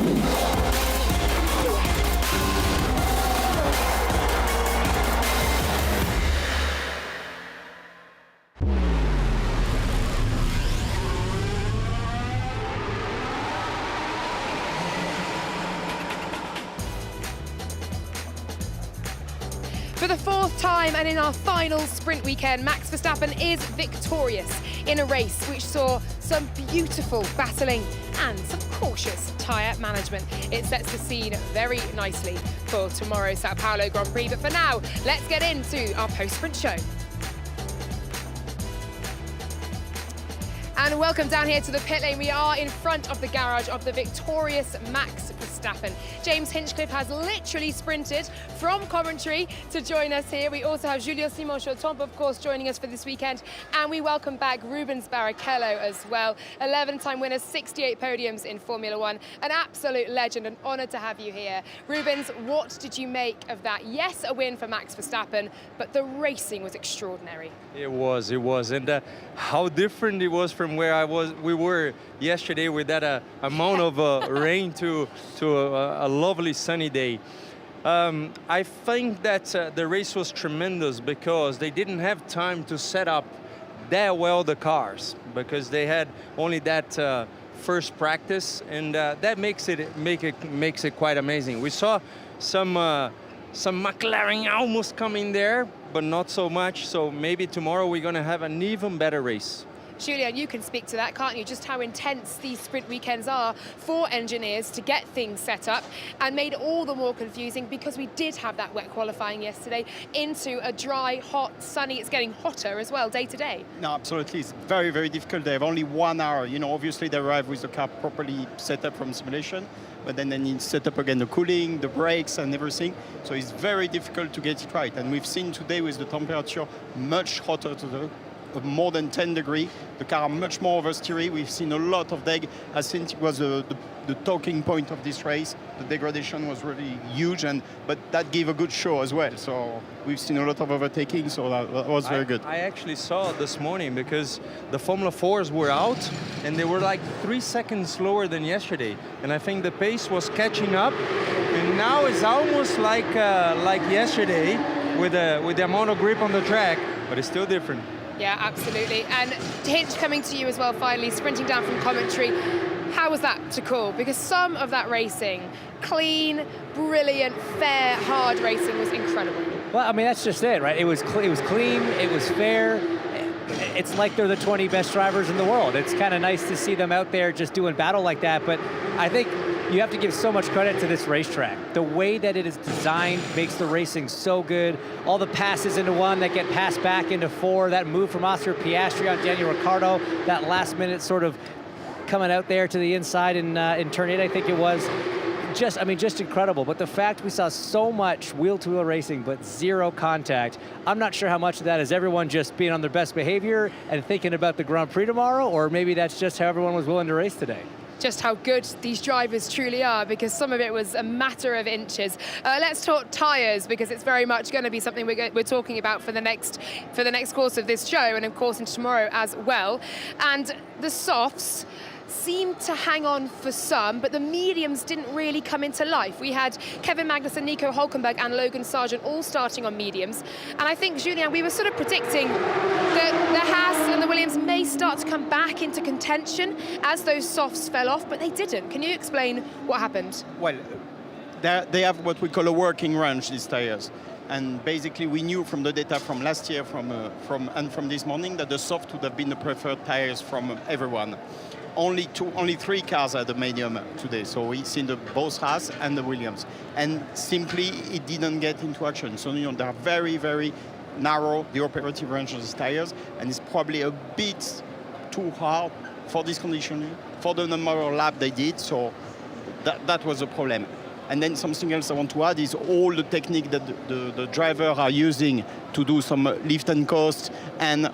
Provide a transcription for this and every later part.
For the fourth time and in our final sprint weekend, Max Verstappen is victorious in a race which saw some beautiful battling and some cautious tyre management. It sets the scene very nicely for tomorrow's Sao Paulo Grand Prix. But for now, let's get into our post-sprint show. And welcome down here to the pit lane. We are in front of the garage of the victorious Max Verstappen. James Hinchcliffe has literally sprinted from Coventry to join us here. We also have Julio Simon Chotomp, of course, joining us for this weekend. And we welcome back Rubens Barrichello as well. 11-time winner, 68 podiums in Formula One. An absolute legend, an honour to have you here. Rubens, what did you make of that? Yes, a win for Max Verstappen, but the racing was extraordinary. It was. And how different it was from where we were yesterday with that amount of rain to a lovely sunny day. I think that the race was tremendous because they didn't have time to set up that well the cars, because they had only that first practice, and that makes it quite amazing. We saw some McLaren almost coming there, but not so much. So maybe tomorrow we're going to have an even better race. Julian, you can speak to that, can't you? Just how intense these sprint weekends are for engineers to get things set up, and made it all the more confusing because we did have that wet qualifying yesterday into a dry, hot, sunny. It's getting hotter as well day to day. No, absolutely. It's very, very difficult. They have only 1 hour. You know, obviously they arrive with the car properly set up from simulation, but then they need to set up again the cooling, the brakes and everything. So it's very difficult to get it right. And we've seen today with the temperature much hotter more than 10 degrees. The car are much more oversteery. We've seen a lot of deg. I think it was the talking point of this race. The degradation was really huge, but that gave a good show as well. So we've seen a lot of overtaking, so that was very good. I actually saw this morning because the Formula 4s were out and they were like 3 seconds slower than yesterday. And I think the pace was catching up. And now it's almost like yesterday with the amount of grip on the track, but it's still different. Yeah, absolutely. And Hinch, coming to you as well, finally, sprinting down from Coventry. How was that to call? Because some of that racing, clean, brilliant, fair, hard racing was incredible. Well, I mean, that's just it, right? It was clean, it was fair. It's like they're the 20 best drivers in the world. It's kind of nice to see them out there just doing battle like that, but I think you have to give so much credit to this racetrack. The way that it is designed makes the racing so good. All the passes into one that get passed back into four, that move from Oscar Piastri on Daniel Ricciardo, that last minute sort of coming out there to the inside in turn 8, I think it was. Just incredible. But the fact we saw so much wheel-to-wheel racing but zero contact, I'm not sure how much of that is everyone just being on their best behavior and thinking about the Grand Prix tomorrow, or maybe that's just how everyone was willing to race today. Just how good these drivers truly are, because some of it was a matter of inches. Let's talk tyres, because it's very much going to be something we're talking about for the next course of this show, and of course into tomorrow as well. And the softs seemed to hang on for some, but the mediums didn't really come into life. We had Kevin Magnussen, Nico Hülkenberg and Logan Sargent all starting on mediums. And I think, Julien, we were sort of predicting that the Haas and the Williams may start to come back into contention as those softs fell off, but they didn't. Can you explain what happened? Well, they have what we call a working range, these tires. And basically, we knew from the data from last year and from this morning that the soft would have been the preferred tires from everyone. Only 3 cars had the medium today, so it's in the both Haas and the Williams. And simply, it didn't get into action. So, they're very, very narrow, the operative range of these tires, and it's probably a bit too hard for this conditioning, for the number of laps they did, so that was a problem. And then something else I want to add is all the technique that the driver are using to do some lift and coast and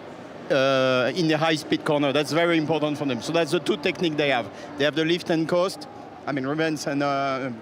in the high-speed corner. That's very important for them. So that's the 2 techniques they have. They have the lift and coast. I mean, Rubens and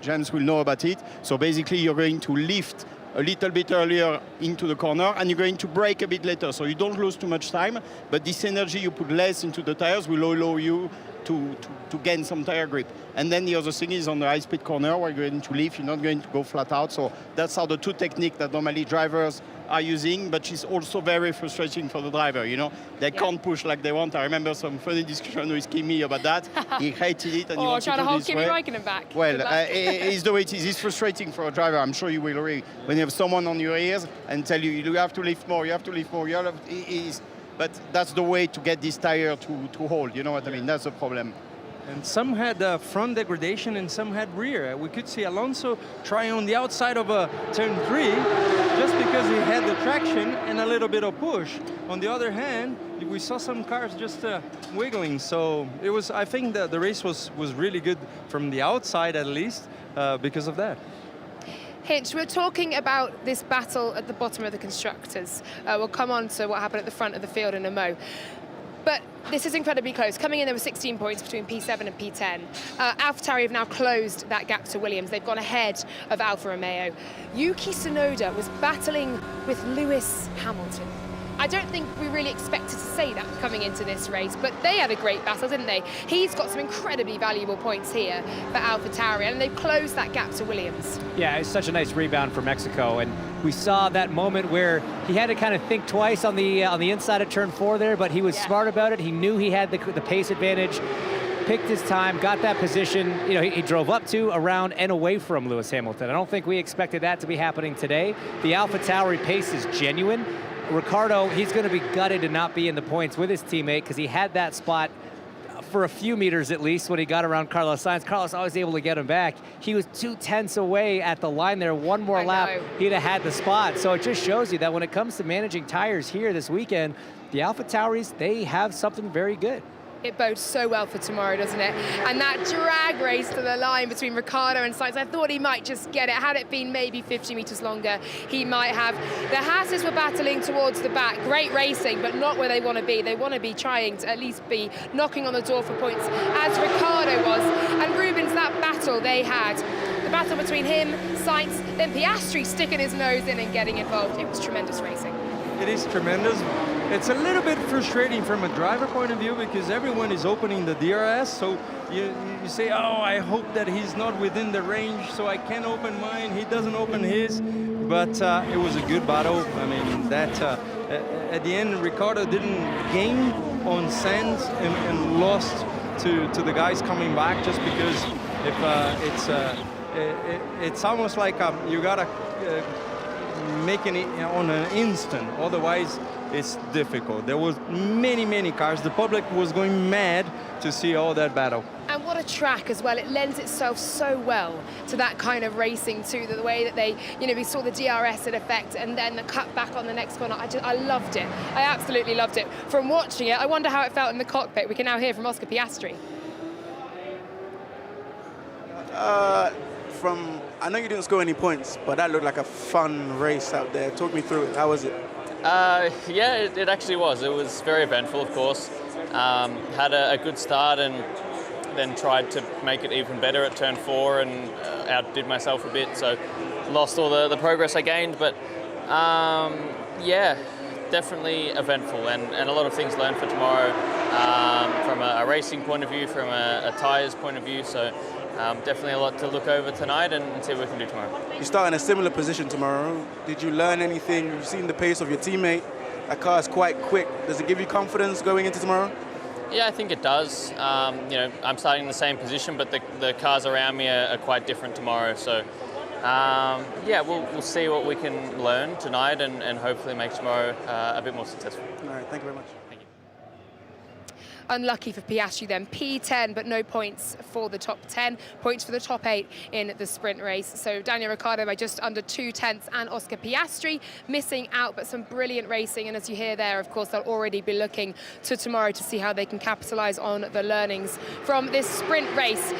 James will know about it. So basically, you're going to lift a little bit earlier into the corner, and you're going to brake a bit later. So you don't lose too much time, but this energy you put less into the tires will allow you to gain some tire grip. And then the other thing is on the high-speed corner, where you're going to leave, you're not going to go flat out. So that's how the two techniques that normally drivers are using, but it's also very frustrating for the driver, you know. They can't push like they want. I remember some funny discussion with Kimi about that. He hated it and he wanted trying to to do hold this Kimi way. Räikkönen back. Well, it's the way it is. It's frustrating for a driver. I'm sure you will agree. When you have someone on your ears and tell you, you have to lift more, you have to lift more, but that's the way to get this tire to hold, you know what I mean? That's the problem. And some had front degradation and some had rear. We could see Alonso try on the outside of turn 3 just because he had the traction and a little bit of push. On the other hand, we saw some cars just wiggling. So it was, I think that the race was really good from the outside at least because of that. Hinch, we're talking about this battle at the bottom of the constructors. We'll come on to what happened at the front of the field in a mo. But this is incredibly close. Coming in, there were 16 points between P7 and P10. AlphaTauri have now closed that gap to Williams. They've gone ahead of Alfa Romeo. Yuki Tsunoda was battling with Lewis Hamilton. I don't think we really expected to say that coming into this race, but they had a great battle, didn't they? He's got some incredibly valuable points here for AlphaTauri, and they've closed that gap to Williams. Yeah, it's such a nice rebound for Mexico, and we saw that moment where he had to kind of think twice on the inside of turn 4 there, but he was smart about it. He knew he had the pace advantage, picked his time, got that position. You know, he drove up to, around, and away from Lewis Hamilton. I don't think we expected that to be happening today. The AlphaTauri pace is genuine. Ricardo, he's going to be gutted to not be in the points with his teammate because he had that spot for a few meters at least when he got around Carlos Sainz. Carlos always able to get him back. He was 2/10 away at the line there. One more lap, he'd have had the spot. So it just shows you that when it comes to managing tires here this weekend, the AlphaTauris, they have something very good. It bodes so well for tomorrow, doesn't it? And that drag race to the line between Ricciardo and Sainz, I thought he might just get it. Had it been maybe 50 meters longer, he might have. The Haas's were battling towards the back. Great racing, but not where they want to be. They want to be trying to at least be knocking on the door for points, as Ricciardo was. And Rubens, that battle they had, the battle between him, Sainz, then Piastri sticking his nose in and getting involved. It was tremendous racing. It is tremendous. It's a little bit frustrating from a driver point of view because everyone is opening the DRS, so you say, oh, I hope that he's not within the range, so I can open mine, he doesn't open his, but it was a good battle. I mean, that at the end, Ricciardo didn't gain on Sainz and lost to the guys coming back just because if it's almost like you gotta making it on an instant, otherwise it's difficult. There was many cars. The public was going mad to see all that battle. And what a track as well. It lends itself so well to that kind of racing too, the way that they, you know, we saw the DRS in effect and then the cut back on the next corner. I loved it. I absolutely loved it. From watching it, I wonder how it felt in the cockpit. We can now hear from Oscar Piastri. I know you didn't score any points, but that looked like a fun race out there. Talk me through it. How was it? Yeah, it actually was. It was very eventful, of course. Had a good start and then tried to make it even better at turn 4 and outdid myself a bit, so lost all the progress I gained. But yeah, definitely eventful and a lot of things learned for tomorrow from a racing point of view, from a tyres point of view. So definitely a lot to look over tonight and see what we can do tomorrow. You start in a similar position tomorrow. Did you learn anything? You've seen the pace of your teammate. That car is quite quick. Does it give you confidence going into tomorrow? Yeah, I think it does. You know, I'm starting in the same position, but the cars around me are quite different tomorrow. So yeah, we'll see what we can learn tonight and hopefully make tomorrow a bit more successful. All right, thank you very much. Unlucky for Piastri then, P10, but no points for the top 10, points for the top 8 in the sprint race. So Daniel Ricciardo by just under 2/10 and Oscar Piastri missing out, but some brilliant racing. And as you hear there, of course, they'll already be looking to tomorrow to see how they can capitalise on the learnings from this sprint race.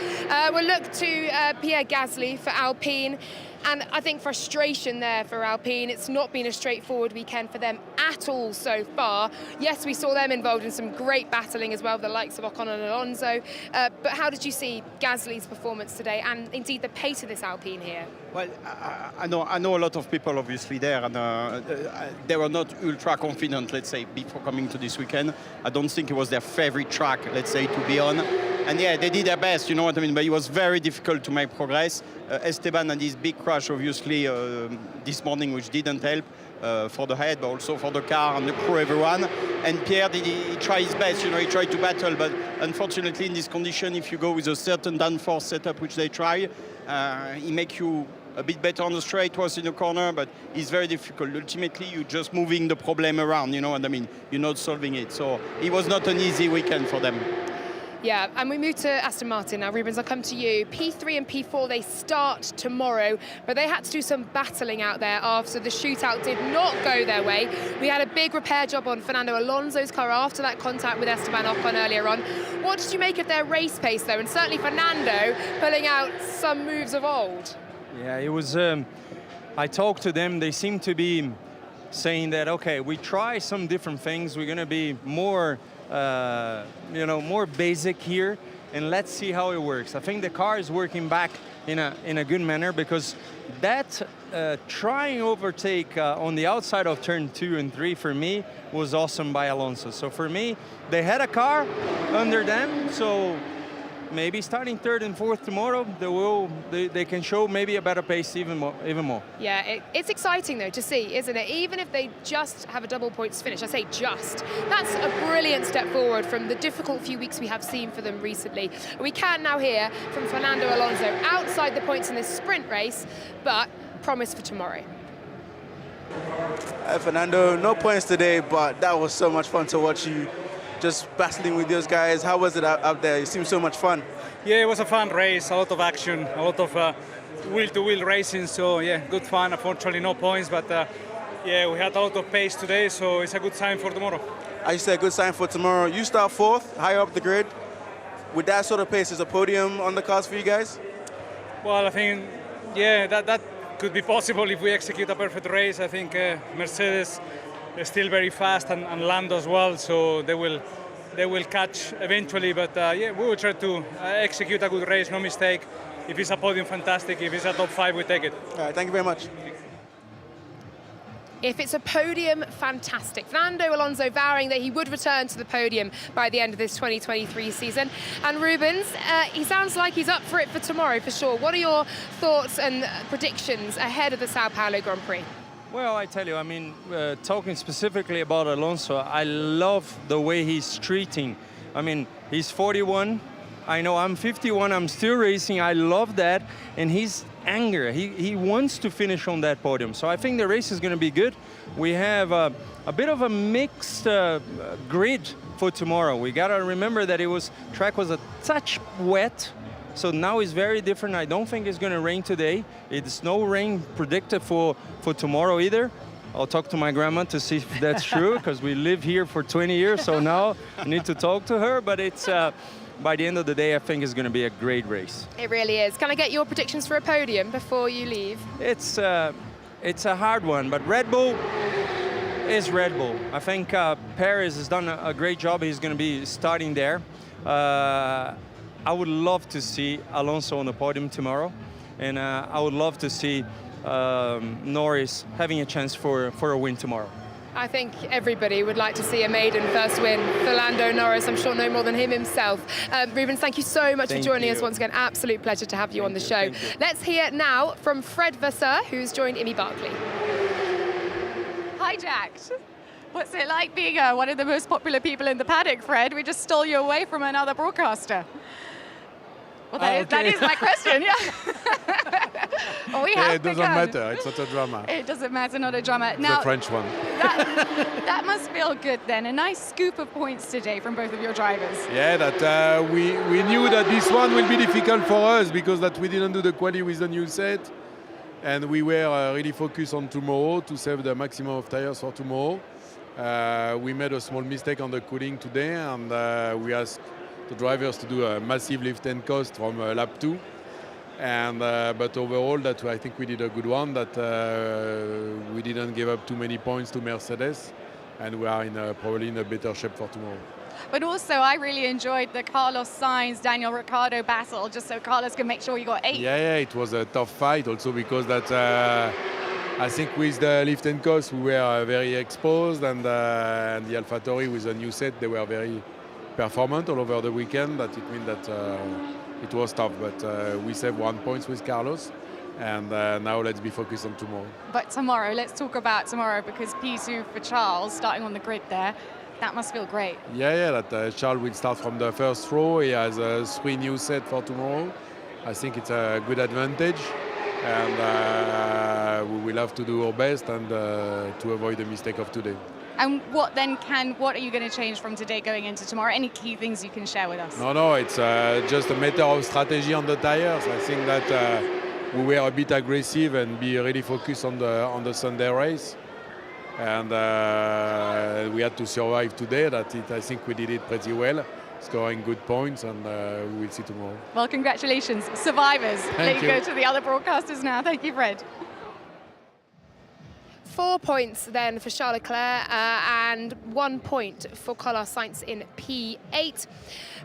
We'll look to Pierre Gasly for Alpine. And I think frustration there for Alpine. It's not been a straightforward weekend for them at all so far. Yes, we saw them involved in some great battling as well, the likes of Ocon and Alonso. But how did you see Gasly's performance today and indeed the pace of this Alpine here? Well, I know a lot of people obviously there, and they were not ultra confident, let's say, before coming to this weekend. I don't think it was their favorite track, let's say, to be on. And yeah, they did their best, you know what I mean? But it was very difficult to make progress. Esteban had this big crash, obviously, this morning, which didn't help for the head, but also for the car and the crew, everyone. And Pierre, he tried his best, you know, he tried to battle, but unfortunately in this condition, if you go with a certain downforce setup, which they try, he make you a bit better on the straight, was in the corner, but it's very difficult. Ultimately, you're just moving the problem around, you know what I mean? You're not solving it. So it was not an easy weekend for them. Yeah, and we move to Aston Martin now. Rubens, I'll come to you. P3 and P4, they start tomorrow, but they had to do some battling out there after the shootout did not go their way. We had a big repair job on Fernando Alonso's car after that contact with Esteban Ocon earlier on. What did you make of their race pace, though? And certainly Fernando pulling out some moves of old. Yeah, it was, I talked to them, they seem to be saying that, okay, we try some different things, we're gonna be more, more basic here, and let's see how it works. I think the car is working back in a good manner, because that trying overtake on the outside of turn 2 and 3 for me was awesome by Alonso. So for me, they had a car under them, so maybe starting 3rd and 4th tomorrow, they can show maybe a better pace even more. Yeah, it's exciting though to see, isn't it? Even if they just have a double points finish, I say just, that's a brilliant step forward from the difficult few weeks we have seen for them recently. We can now hear from Fernando Alonso outside the points in this sprint race, but promise for tomorrow. Fernando, no points today, but that was so much fun to watch you just battling with those guys. How was it out there? It seemed so much fun. Yeah, it was a fun race, a lot of action, a lot of wheel-to-wheel racing, so yeah, good fun. Unfortunately, no points, but yeah, we had a lot of pace today, so it's a good sign for tomorrow. I say a good sign for tomorrow. You start 4th, higher up the grid. With that sort of pace, is a podium on the cards for you guys? Well, I think, yeah, that could be possible if we execute a perfect race. I think Mercedes is still very fast, and Lando as well, so they will catch eventually, but yeah, we will try to execute a good race, no mistake. If it's a podium, fantastic. If it's a top 5, we take it. All right, thank you very much. If it's a podium, fantastic. Fernando Alonso vowing that he would return to the podium by the end of this 2023 season. And Rubens, he sounds like he's up for it for tomorrow, for sure. What are your thoughts and predictions ahead of the Sao Paulo Grand Prix? Well, I tell you, I mean, talking specifically about Alonso, I love the way he's treating. I mean, he's 41. I know I'm 51, I'm still racing. I love that. And his anger, he wants to finish on that podium. So I think the race is going to be good. We have a bit of a mixed grid for tomorrow. We got to remember that track was a touch wet. So now it's very different. I don't think it's going to rain today. It's no rain predicted for tomorrow either. I'll talk to my grandma to see if that's true, because we live here for 20 years, so now I need to talk to her. But it's by the end of the day, I think it's going to be a great race. It really is. Can I get your predictions for a podium before you leave? It's a hard one, but Red Bull is Red Bull. I think Perez has done a great job. He's going to be starting there. I would love to see Alonso on the podium tomorrow, and I would love to see Norris having a chance for a win tomorrow. I think everybody would like to see a maiden first win for Lando Norris. I'm sure no more than him himself. Rubens, thank you so much for joining us once again. Absolute pleasure to have you on the show. Let's hear now from Fred Vasseur, who's joined Imi Barkley. Hijacked. What's it like being one of the most popular people in the paddock, Fred? We just stole you away from another broadcaster. Well, that is my question, yeah. Well, it doesn't matter, it's not a drama. It doesn't matter, not a drama. Now, the French one. That must feel good then. A nice scoop of points today from both of your drivers. Yeah, that we knew that this one will be difficult for us because that we didn't do the quali with the new set. And we were really focused on tomorrow to save the maximum of tires for tomorrow. We made a small mistake on the cooling today, and we asked the drivers to do a massive lift and coast from lap 2. And but overall, that I think we did a good one. That we didn't give up too many points to Mercedes, and we are probably in a better shape for tomorrow. But also, I really enjoyed the Carlos Sainz, Daniel Ricciardo battle, just so Carlos can make sure you got 8. Yeah, it was a tough fight also because that I think with the lift and coast we were very exposed, and the AlphaTauri with a new set they were very performant all over the weekend. That it means that it was tough, but we saved 1 point with Carlos, and now let's be focused on tomorrow. But tomorrow, let's talk about tomorrow, because P2 for Charles starting on the grid there. That must feel great. Yeah, that Charles will start from the first row. He has 3 new sets for tomorrow. I think it's a good advantage, and we will have to do our best and to avoid the mistake of today. And what are you going to change from today going into tomorrow? Any key things you can share with us? No, it's just a matter of strategy on the tires. I think that we were a bit aggressive and be really focused on the Sunday race. And we had to survive today. I think we did it pretty well, scoring good points, and we will see tomorrow. Well, congratulations, survivors. Let you go to the other broadcasters now. Thank you, Fred. 4 points then for Charles Leclerc and 1 point for Carlos Sainz in P8.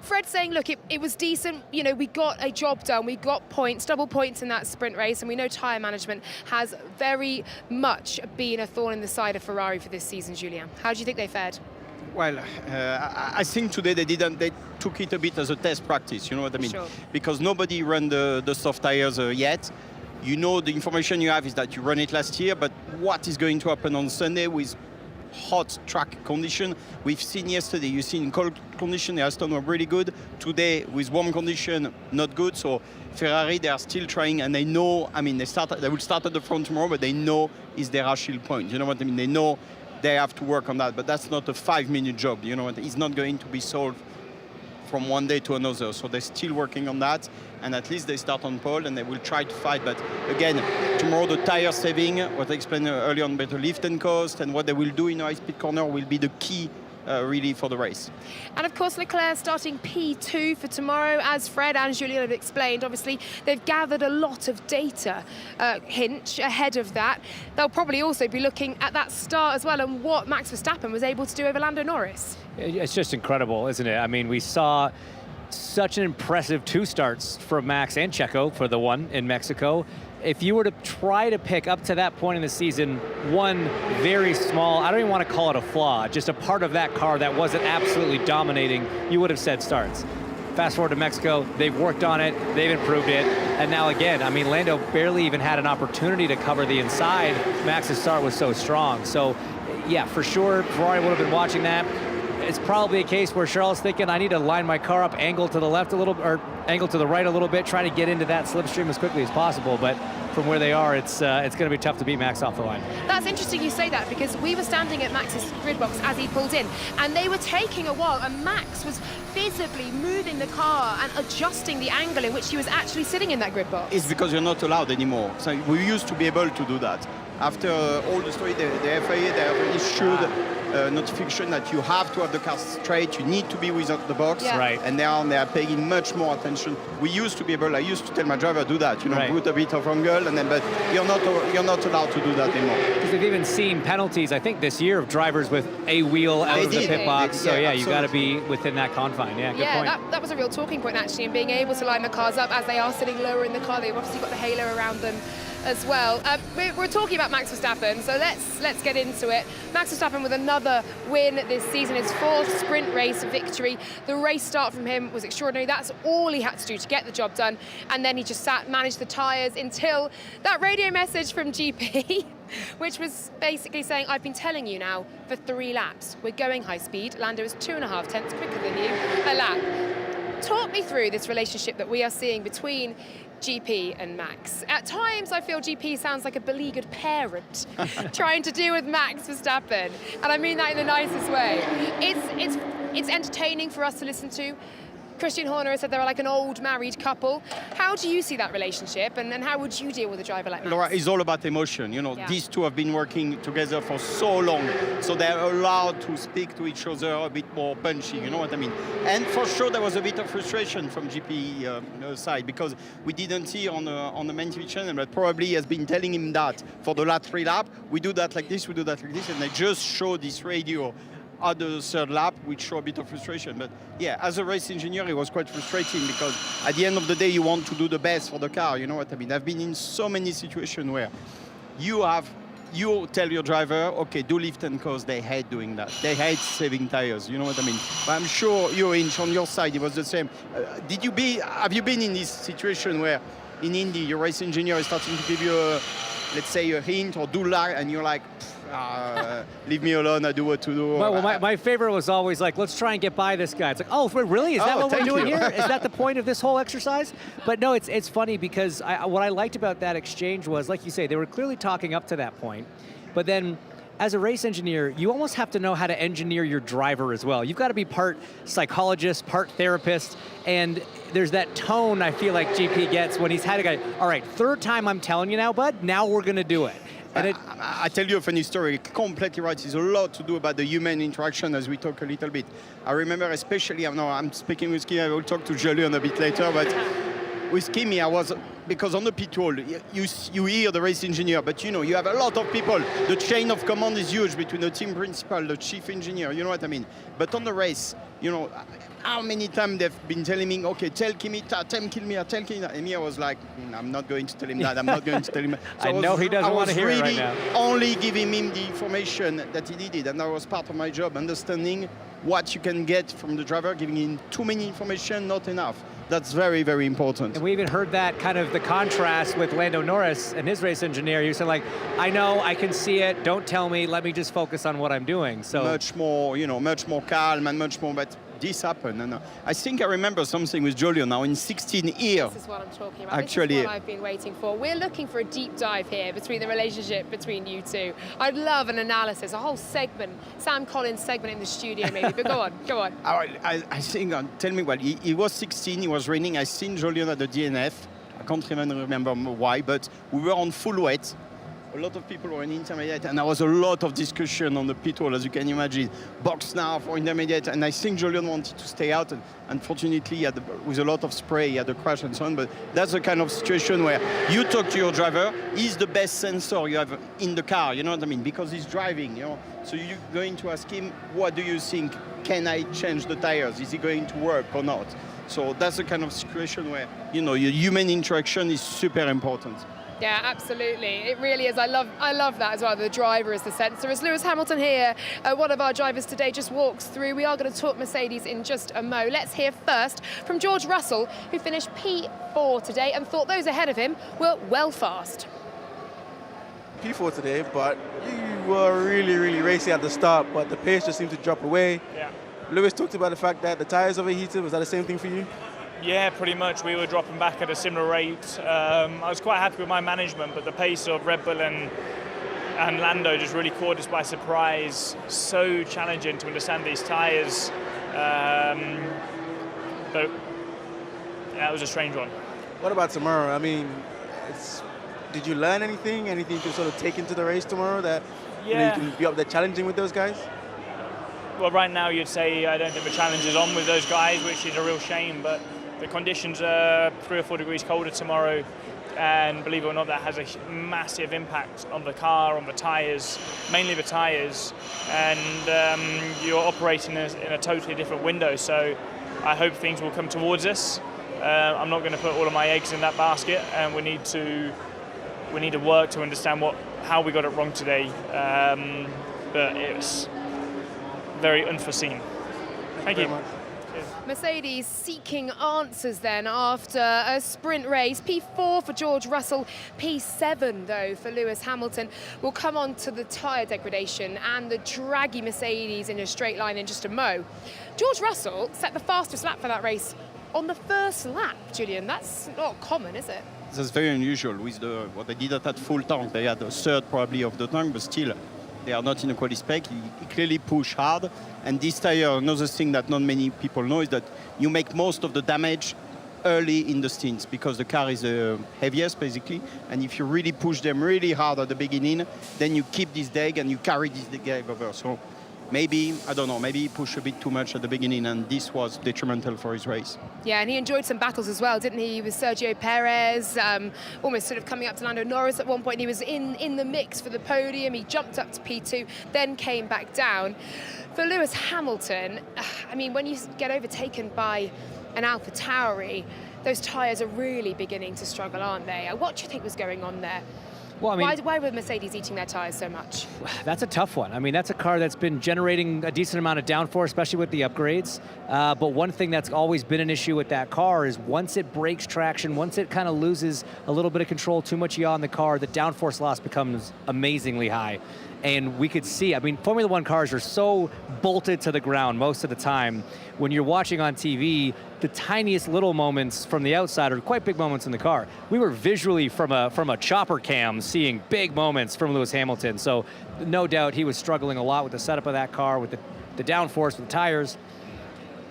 Fred saying, look, it was decent. You know, we got a job done. We got points, double points in that sprint race, and we know tyre management has very much been a thorn in the side of Ferrari for this season, Julien. How do you think they fared? Well, I think today they took it a bit as a test practice, you know what I mean? Sure. Because nobody ran the soft tires yet. You know, the information you have is that you ran it last year, but what is going to happen on Sunday with hot track condition? We've seen yesterday, you've seen cold condition, the Aston were really good. Today, with warm condition, not good. So Ferrari, they are still trying, and they know, I mean, they will start at the front tomorrow, but they know it's their Achilles point. You know what I mean? They know they have to work on that, but that's not a 5-minute job. You know what? It's not going to be solved from one day to another. So they're still working on that, and at least they start on pole and they will try to fight. But again, tomorrow the tire saving, what I explained earlier on, better lift and coast, and what they will do in a high-speed corner will be the key really for the race. And of course, Leclerc starting P2 for tomorrow, as Fred and Julien have explained. Obviously, they've gathered a lot of data, Hinch, ahead of that. They'll probably also be looking at that start as well and what Max Verstappen was able to do over Lando Norris. It's just incredible, isn't it? I mean, we saw such an impressive 2 starts from Max and Checo for the one in Mexico. If you were to try to pick up to that point in the season one very small, I don't even want to call it a flaw, just a part of that car that wasn't absolutely dominating, you would have said starts. Fast forward to Mexico, they've worked on it, they've improved it, and now again, I mean, Lando barely even had an opportunity to cover the inside. Max's start was so strong. So yeah, for sure, Ferrari would have been watching that. It's probably a case where Charles thinking, I need to line my car up, angle to the left a little, or angle to the right a little bit, trying to get into that slipstream as quickly as possible. But from where they are, it's going to be tough to beat Max off the line. That's interesting you say that, because we were standing at Max's grid box as he pulled in, and they were taking a while, and Max was visibly moving the car and adjusting the angle in which he was actually sitting in that grid box. It's because you're not allowed anymore. So we used to be able to do that. After all the story, the FIA, they have issued notification that you have to have the car straight, you need to be within the box, Yeah. Right. and now they are paying much more attention. We used to be able, I used to tell my driver, do that, you know, Right. put a bit of angle, and then, but you're not allowed to do that anymore. Because they've even seen penalties, I think, this year of drivers with a wheel out They of the did. pit box. So yeah, you got to absolutely. be within that confine. Yeah, good point. That was a real talking point actually, and being able to line the cars up as they are sitting lower in the car. They've obviously got the halo around them as well. We're talking about Max Verstappen, so let's get into it. Max Verstappen with another win this season, his 4th sprint race victory. The race start from him was extraordinary. That's all he had to do to get the job done, and then he just sat, managed the tyres until that radio message from GP, which was basically saying, I've been telling you now for 3 laps, we're going high speed. Lando is 2.5 tenths quicker than you a lap. Talk me through this relationship that we are seeing between GP and Max. At times, I feel GP sounds like a beleaguered parent trying to deal with Max Verstappen, and I mean that in the nicest way. It's entertaining for us to listen to. Christian Horner has said they're like an old married couple. How do you see that relationship, and how would you deal with a driver like Max? Laura, it's all about emotion. You know, Yeah. these two have been working together for so long, so they're allowed to speak to each other a bit more punchy, you know what I mean? And for sure, there was a bit of frustration from GP side, because we didn't see on the main TV channel, but probably he has been telling him that for the last 3 laps, we do that like this, we do that like this, and they just show this radio at the 3rd lap, which show a bit of frustration. But yeah, as a race engineer, it was quite frustrating, because at the end of the day, you want to do the best for the car, you know what I mean? I've been in so many situations where you have you tell your driver, okay, do lift and coast. They hate doing that. They hate saving tires. You know what I mean? But I'm sure you're on your side. It was the same. Have you been in this situation where in Indy your race engineer is starting to give you let's say a hint or do lie, and you're like, leave me alone, I do what to do. Well, my favorite was always like, let's try and get by this guy. It's like, oh, really? Is that what we're doing here? Is that the point of this whole exercise? But no, it's funny because what I liked about that exchange was, like you say, they were clearly talking up to that point, but then as a race engineer, you almost have to know how to engineer your driver as well. You've got to be part psychologist, part therapist, and there's that tone I feel like GP gets when he's had a guy, all right, third time I'm telling you now, bud, now we're going to do it. And I tell you a funny story, completely right. It's a lot to do about the human interaction as we talk a little bit. I remember especially, I'm speaking with Kimi, I will talk to Julian a bit later, but with Kimi, because on the pit wall, you hear the race engineer, but you have a lot of people. The chain of command is huge between the team principal, the chief engineer, you know what I mean? But on the race, how many times they've been telling me, okay, tell Kimi, tell Kimi, and me, I was like, I'm not going to tell him that, I'm not going to tell him that. So I know he doesn't want to hear it right now. Only giving him the information that he needed, and that was part of my job, understanding what you can get from the driver, giving him too many information, not enough. That's very, very important. And we even heard that kind of the contrast with Lando Norris and his race engineer. You said like, I know, I can see it, don't tell me, let me just focus on what I'm doing. So much more calm and much more, but this happened. And I think I remember something with Jolyon now in 16 here. This is what I'm talking about. Actually, this is what I've been waiting for. We're looking for a deep dive here between the relationship between you two. I'd love an analysis, a whole segment, Sam Collins segment in the studio maybe, but go on, go on. I think, tell me what, he was 16, he was raining, I seen Jolyon at the DNF. I can't even remember why, but we were on full wet. A lot of people were in intermediate, and there was a lot of discussion on the pit wall, as you can imagine. Box now for intermediate, and I think Jolyon wanted to stay out, and unfortunately, with a lot of spray, he had a crash and so on. But that's the kind of situation where you talk to your driver. He's the best sensor you have in the car, you know what I mean? Because he's driving, So you're going to ask him, what do you think? Can I change the tires? Is it going to work or not? So that's the kind of situation where, your human interaction is super important. Yeah, absolutely. It really is. I love that as well. The driver is the sensor. As Lewis Hamilton here, one of our drivers today, just walks through. We are going to talk Mercedes in just a mo. Let's hear first from George Russell, who finished P4 today and thought those ahead of him were well fast. P4 today, but you were really, really racing at the start, but the pace just seemed to drop away. Yeah. Lewis talked about the fact that the tires overheated. Was that the same thing for you? Yeah, pretty much. We were dropping back at a similar rate. I was quite happy with my management, but the pace of Red Bull and Lando just really caught us by surprise. So challenging to understand these tyres. But yeah, it was a strange one. What about tomorrow? I mean, did you learn anything? Anything you can sort of take into the race tomorrow that you can be up there challenging with those guys? Well, right now you'd say I don't think the challenge is on with those guys, which is a real shame, but the conditions are 3 or 4 degrees colder tomorrow, and believe it or not, that has a massive impact on the car, on the tyres, mainly the tyres, and you're operating in a totally different window, so I hope things will come towards us. I'm not going to put all of my eggs in that basket, and we need to work to understand how we got it wrong today, but it was very unforeseen. Thank you. Mercedes seeking answers then after a sprint race. P4 for George Russell, P7 though for Lewis Hamilton. We'll come on to the tyre degradation and the draggy Mercedes in a straight line in just a mo. George Russell set the fastest lap for that race on the first lap, Julian. That's not common, is it? That's very unusual with what they did at full tank. They had a third probably of the tank, but still they are not in a quali spec. He clearly pushed hard. And this tire, another thing that not many people know is that you make most of the damage early in the stints because the car is the heaviest basically. And if you really push them really hard at the beginning, then you keep this deg and you carry this deg over. So maybe, I don't know, maybe he pushed a bit too much at the beginning and this was detrimental for his race. Yeah, and he enjoyed some battles as well, didn't he? With Sergio Perez, almost sort of coming up to Lando Norris at one point. He was in the mix for the podium. He jumped up to P2, then came back down. For Lewis Hamilton, I mean, when you get overtaken by an AlphaTauri, those tyres are really beginning to struggle, aren't they? What do you think was going on there? Well, I mean, why were Mercedes eating their tyres so much? that's a tough one. I mean, that's a car that's been generating a decent amount of downforce, especially with the upgrades. But one thing that's always been an issue with that car is once it breaks traction, once it kind of loses a little bit of control, too much yaw in the car, the downforce loss becomes amazingly high. And we could see, I mean, Formula One cars are so bolted to the ground most of the time. When you're watching on TV, the tiniest little moments from the outside are quite big moments in the car. We were visually from a chopper cam seeing big moments from Lewis Hamilton. So no doubt he was struggling a lot with the setup of that car, with the downforce, with the tires.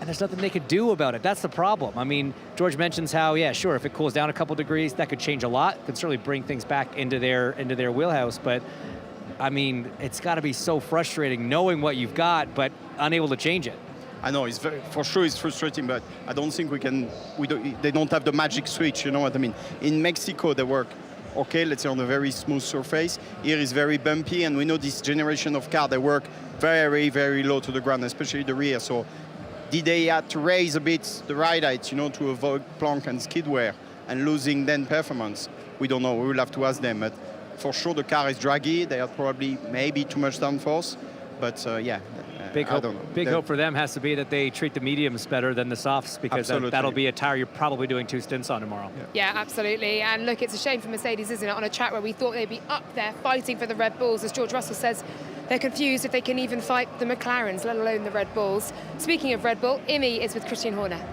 And there's nothing they could do about it. That's the problem. I mean, George mentions how, yeah, sure, if it cools down a couple degrees, that could change a lot. Could certainly bring things back into their wheelhouse. But I mean, it's got to be so frustrating knowing what you've got, but unable to change it. I know, for sure it's frustrating, but I don't think they don't have the magic switch, you know what I mean? In Mexico, they work okay, let's say on a very smooth surface. Here is very bumpy, and we know this generation of car, they work very, very low to the ground, especially the rear. So did they have to raise a bit the ride height, you know, to avoid plonk and skid wear and losing then performance? We don't know, we will have to ask them. But for sure, the car is draggy. They have probably maybe too much downforce, but yeah. Big hope for them has to be that they treat the mediums better than the softs, because that'll be a tire you're probably doing 2 stints on tomorrow. Yeah, absolutely. And look, it's a shame for Mercedes, isn't it, on a track where we thought they'd be up there fighting for the Red Bulls. As George Russell says, they're confused if they can even fight the McLarens, let alone the Red Bulls. Speaking of Red Bull, Imi is with Christian Horner.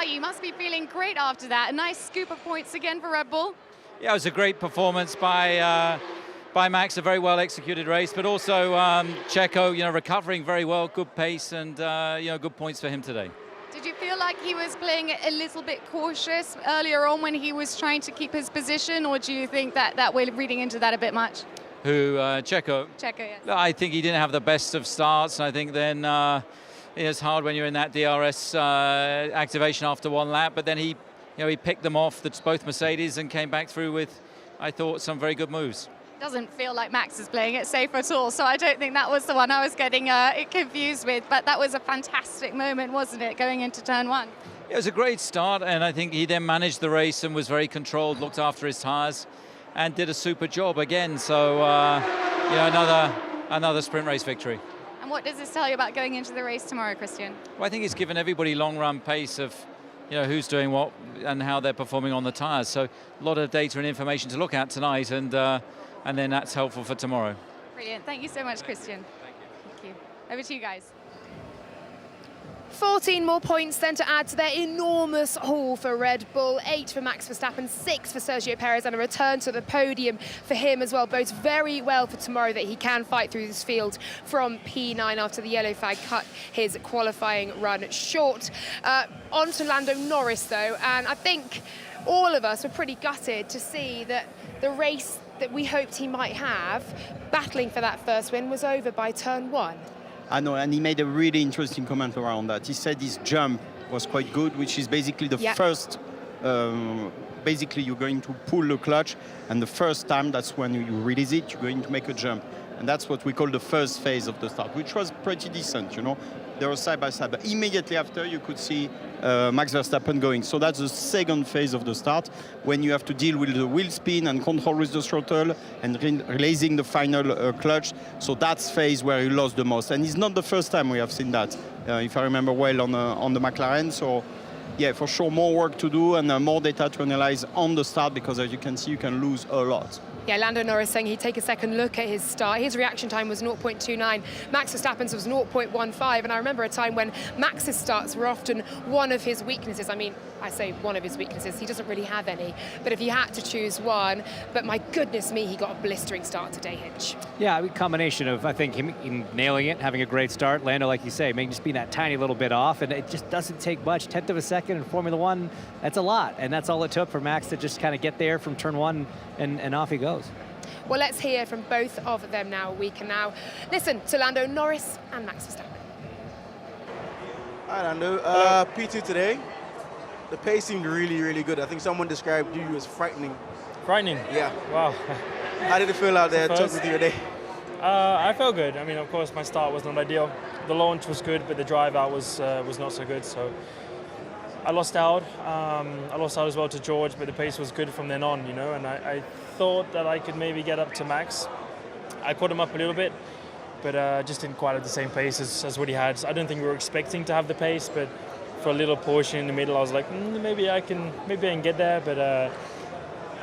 You must be feeling great after that. A nice scoop of points again for Red Bull. Yeah, it was a great performance by Max, a very well executed race, but also Checo, you know, recovering very well, good pace, and you know, good points for him today. Did you feel like he was playing a little bit cautious earlier on when he was trying to keep his position, or do you think that we're reading into that a bit much? Who, Checo? Checo, yes. I think he didn't have the best of starts. I think then it's hard when you're in that DRS activation after one lap, but then he picked them off, that's both Mercedes, and came back through with, I thought, some very good moves. Doesn't feel like Max is playing it safe at all, so I don't think that was the one I was getting confused with, but that was a fantastic moment, wasn't it, going into turn one? It was a great start, and I think he then managed the race and was very controlled, looked after his tires, and did a super job again. So, you know, another sprint race victory. And what does this tell you about going into the race tomorrow, Christian? Well, I think it's given everybody long-run pace of, you know, who's doing what and how they're performing on the tires. So a lot of data and information to look at tonight, and then that's helpful for tomorrow. Brilliant. Thank you so much, Christian. Thank you. Over to you guys. 14 more points then to add to their enormous haul for Red Bull. 8 for Max Verstappen, 6 for Sergio Perez, and a return to the podium for him as well. Bodes very well for tomorrow that he can fight through this field from P9 after the yellow flag cut his qualifying run short. On to Lando Norris though, and I think all of us were pretty gutted to see that the race that we hoped he might have, battling for that first win, was over by turn one. I know, and he made a really interesting comment around that. He said his jump was quite good, which is basically the first, basically you're going to pull the clutch, and the first time, that's when you release it, you're going to make a jump. And that's what we call the first phase of the start, which was pretty decent, you know. They were side by side, but immediately after you could see Max Verstappen going. So that's the second phase of the start, when you have to deal with the wheel spin and control with the throttle and releasing the final clutch. So that's phase where he lost the most. And it's not the first time we have seen that, if I remember well, on the McLaren. So yeah, for sure, more work to do and more data to analyze on the start, because as you can see, you can lose a lot. Yeah, Lando Norris saying he'd take a second look at his start. His reaction time was 0.29. Max Verstappen's was 0.15. And I remember a time when Max's starts were often one of his weaknesses. I mean, I say one of his weaknesses. He doesn't really have any. But if he had to choose one, but my goodness me, he got a blistering start today, Hinch. Yeah, a combination of, I think, him nailing it, having a great start. Lando, like you say, maybe just being that tiny little bit off. And it just doesn't take much. 10th of a second in Formula One, that's a lot. And that's all it took for Max to just kind of get there from turn one, and off he goes. Well, let's hear from both of them now. We can now listen to Lando Norris and Max Verstappen. Hi, Lando. P2 today. The pace seemed really, really good. I think someone described you as frightening. Frightening? Yeah. Wow. How did it feel out there? Talk with you today. I felt good. I mean, of course, my start was not ideal. The launch was good, but the drive out was not so good. So I lost out. I lost out as well to George, but the pace was good from then on, you know. And I thought that I could maybe get up to Max. I caught him up a little bit, but just didn't quite have the same pace as what he had. I don't think we were expecting to have the pace, but for a little portion in the middle, I was like, maybe I can get there. But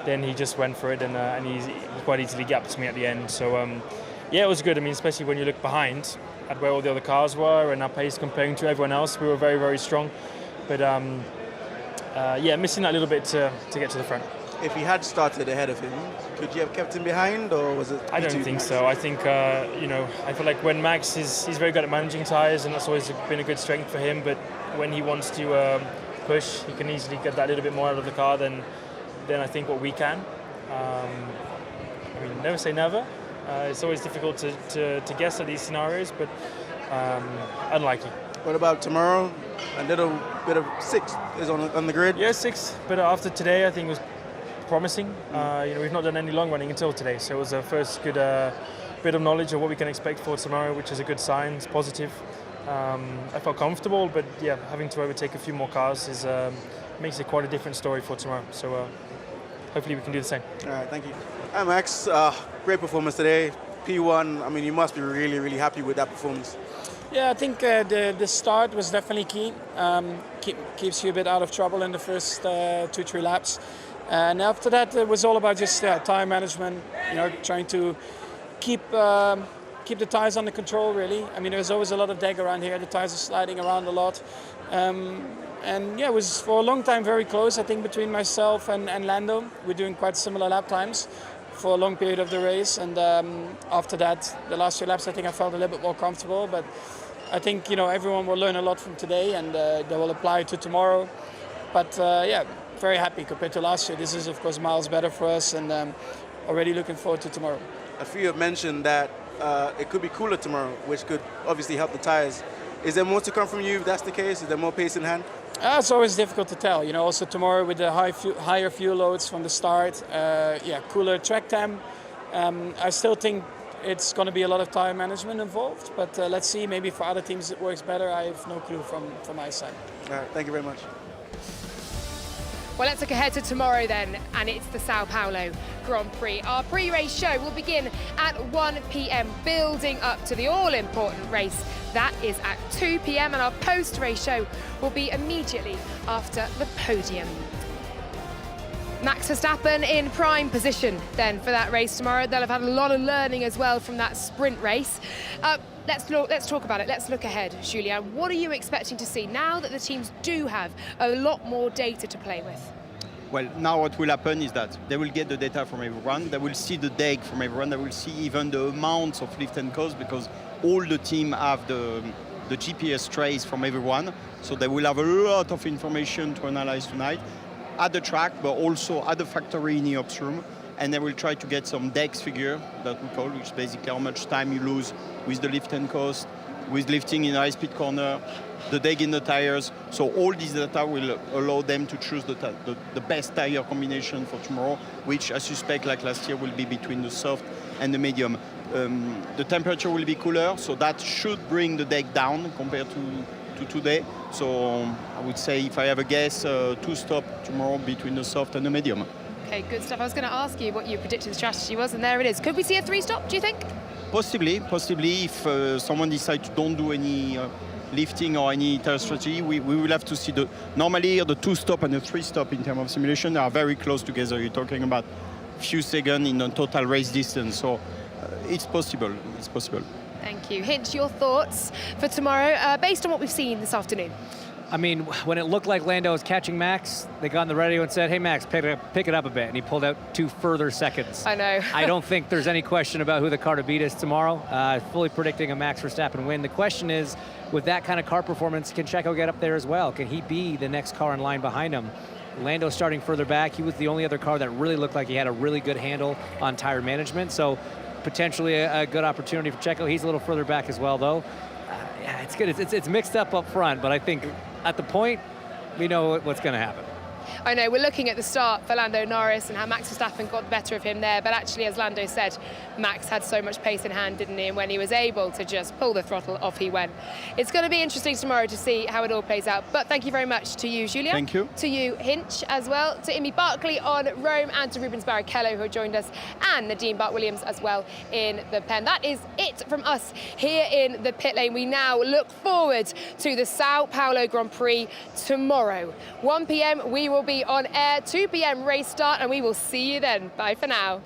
then he just went for it, and he quite easily gapped me at the end. So yeah, it was good. I mean, especially when you look behind at where all the other cars were and our pace comparing to everyone else, we were very, very strong. But yeah, missing that little bit to get to the front. If he had started ahead of him, could you have kept him behind, or was it? I don't think so. I think you know, I feel like when Max he's very good at managing tires, and that's always been a good strength for him. But when he wants to push, he can easily get that little bit more out of the car than I think what we can. I mean, never say never. It's always difficult to guess at these scenarios, but unlikely. What about tomorrow? A little bit of 6 is on the grid. Yeah, 6. But after today, I think it was promising. You know, we've not done any long running until today, so it was a first good bit of knowledge of what we can expect for tomorrow, which is a good sign. It's positive. I felt comfortable, but yeah, having to overtake a few more cars makes it quite a different story for tomorrow. So hopefully we can do the same. All right, thank you. Hi Max, great performance today. P1. I mean, you must be really, really happy with that performance. Yeah, I think the start was definitely key. Keeps you a bit out of trouble in the first 2-3 laps. And after that, it was all about just tire management. You know, trying to keep the tires under control. Really, I mean, there's always a lot of deg around here. The tires are sliding around a lot, and yeah, it was for a long time very close. I think between myself and Lando, we're doing quite similar lap times for a long period of the race. And after that, the last 2 laps, I think I felt a little bit more comfortable. But I think, you know, everyone will learn a lot from today, and they will apply to tomorrow. But yeah. Very happy compared to last year. This is, of course, miles better for us, and already looking forward to tomorrow. A few have mentioned that it could be cooler tomorrow, which could obviously help the tires. Is there more to come from you if that's the case? Is there more pace in hand? It's always difficult to tell. You know, also tomorrow with the higher fuel loads from the start, yeah, cooler track temp. I still think it's going to be a lot of tire management involved, but let's see. Maybe for other teams it works better. I have no clue from my side. All right, thank you very much. Well, let's look ahead to tomorrow then, and it's the Sao Paulo Grand Prix. Our pre-race show will begin at 1 p.m, building up to the all-important race. That is at 2 p.m, and our post-race show will be immediately after the podium. Max Verstappen in prime position then for that race tomorrow. They'll have had a lot of learning as well from that sprint race. Let's talk about it. Let's look ahead, Julien. What are you expecting to see now that the teams do have a lot more data to play with? Well, now what will happen is that they will get the data from everyone. They will see the deg from everyone. They will see even the amounts of lift and coast, because all the team have the GPS trace from everyone. So they will have a lot of information to analyze tonight at the track, but also at the factory in the ops room. And they will try to get some DEX figure that we call, which is basically how much time you lose with the lift and coast, with lifting in a high-speed corner, the deg in the tires. So all these data will allow them to choose the best tire combination for tomorrow, which I suspect, like last year, will be between the soft and the medium. The temperature will be cooler, so that should bring the deg down compared to today. So I would say, if I have a guess, 2 stop tomorrow between the soft and the medium. Okay, good stuff. I was going to ask you what your predicted strategy was, and there it is. Could we see a 3-stop, do you think? Possibly, if someone decides to don't do any lifting or any tire strategy, we will have to see normally the 2-stop and the 3-stop in terms of simulation are very close together. You're talking about a few seconds in a total race distance, so it's possible. It's possible. Thank you. Hinch, your thoughts for tomorrow, based on what we've seen this afternoon? I mean, when it looked like Lando was catching Max, they got on the radio and said, hey, Max, pick it up a bit. And he pulled out 2 further seconds. I know. I don't think there's any question about who the car to beat is tomorrow. Fully predicting a Max Verstappen win. The question is, with that kind of car performance, can Checo get up there as well? Can he be the next car in line behind him? Lando starting further back. He was the only other car that really looked like he had a really good handle on tire management. So potentially a good opportunity for Checo. He's a little further back as well, though. Yeah, it's good. It's mixed up front, but I think at the point, we know what's going to happen. I know we're looking at the start for Lando Norris and how Max Verstappen got the better of him there, but actually, as Lando said, Max had so much pace in hand, didn't he? And when he was able to just pull the throttle, off he went. It's going to be interesting tomorrow to see how it all plays out. But thank you very much to you, Julia. Thank you. To you, Hinch, as well. To Imi Barkley on Rome, and to Rubens Barrichello, who joined us, and Nadine Bart-Williams as well in the pen. That is it from us here in the pit lane. We now look forward to the Sao Paulo Grand Prix tomorrow. 1 p.m. we will be on air, 2 p.m. race start, and we will see you then. Bye for now.